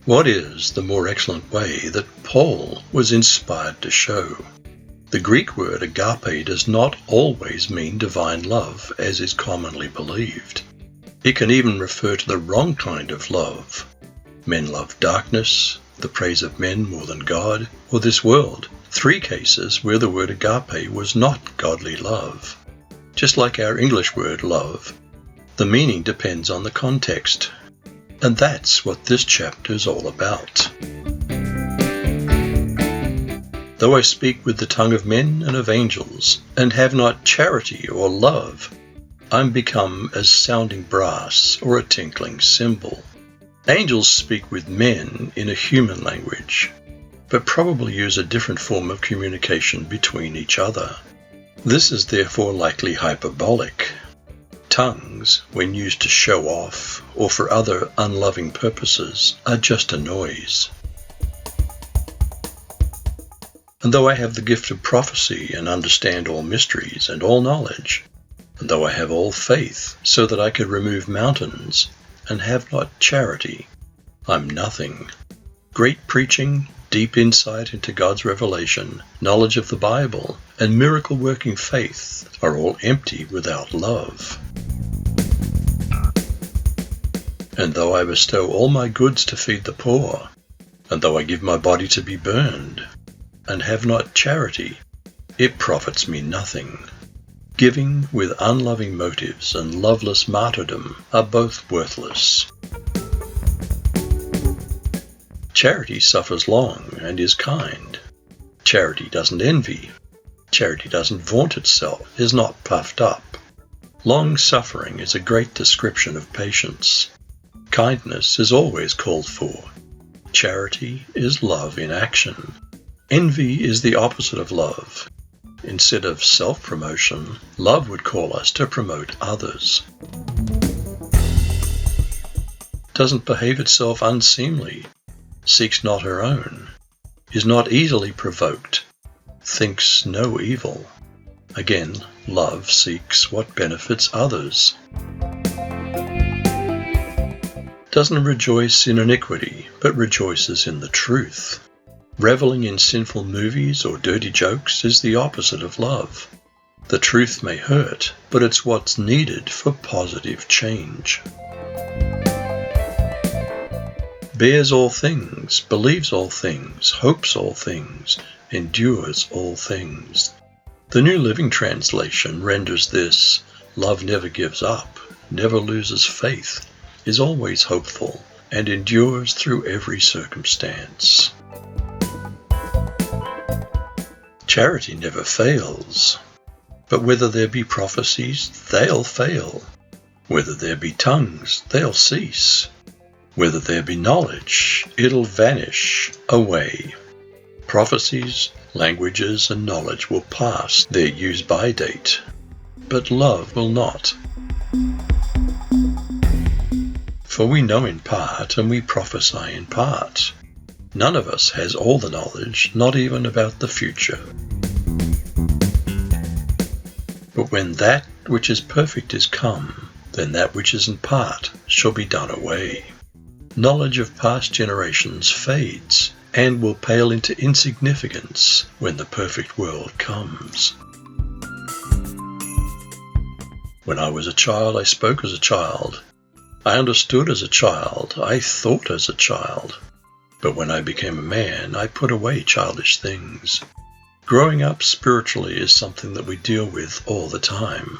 What is the more excellent way that Paul was inspired to show? The Greek word agape does not always mean divine love, as is commonly believed. It can even refer to the wrong kind of love. Men love darkness, the praise of men more than God, or this world. 3 cases where the word agape was not godly love. Just like our English word love, the meaning depends on the context. And that's what this chapter is all about. Though I speak with the tongue of men and of angels, and have not charity or love, I'm become as sounding brass or a tinkling cymbal. Angels speak with men in a human language, but probably use a different form of communication between each other. This is therefore likely hyperbolic. Tongues, when used to show off or for other unloving purposes, are just a noise. And though I have the gift of prophecy and understand all mysteries and all knowledge, and though I have all faith so that I could remove mountains and have not charity, I'm nothing. Great preaching, deep insight into God's revelation, knowledge of the Bible, and miracle-working faith are all empty without love. And though I bestow all my goods to feed the poor, and though I give my body to be burned, and have not charity, it profits me nothing. Giving with unloving motives and loveless martyrdom are both worthless. Charity suffers long and is kind. Charity doesn't envy. Charity doesn't vaunt itself, is not puffed up. Long-suffering is a great description of patience. Kindness is always called for. Charity is love in action. Envy is the opposite of love. Instead of self-promotion, love would call us to promote others. Doesn't behave itself unseemly, seeks not her own, is not easily provoked, thinks no evil. Again, love seeks what benefits others. Doesn't rejoice in iniquity, but rejoices in the truth. Reveling in sinful movies or dirty jokes is the opposite of love. The truth may hurt, but it's what's needed for positive change. Bears all things, believes all things, hopes all things, endures all things. The New Living Translation renders this, love never gives up, never loses faith, is always hopeful, and endures through every circumstance. Charity never fails, but whether there be prophecies, they'll fail. Whether there be tongues, they'll cease. Whether there be knowledge, it'll vanish away. Prophecies, languages, and knowledge will pass their use-by date, but love will not. For we know in part, and we prophesy in part. None of us has all the knowledge, not even about the future. But when that which is perfect is come, then that which is in part shall be done away. Knowledge of past generations fades, and will pale into insignificance when the perfect world comes. When I was a child, I spoke as a child. I understood as a child. I thought as a child. But when I became a man, I put away childish things. Growing up spiritually is something that we deal with all the time,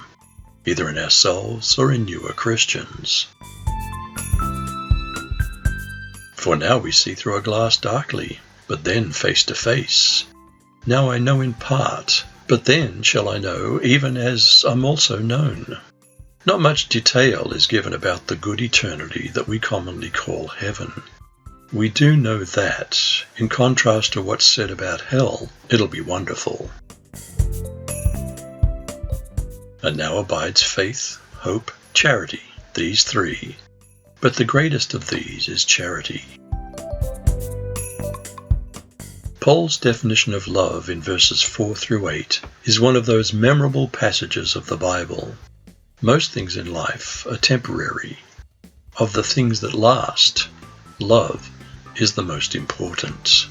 either in ourselves or in newer Christians. For now we see through a glass darkly, but then face to face. Now I know in part, but then shall I know even as I'm also known. Not much detail is given about the good eternity that we commonly call heaven. We do know that, in contrast to what's said about hell, it'll be wonderful. And now abides faith, hope, charity, these 3. But the greatest of these is charity. Paul's definition of love in verses 4 through 8 is one of those memorable passages of the Bible. Most things in life are temporary. Of the things that last, love is the most important.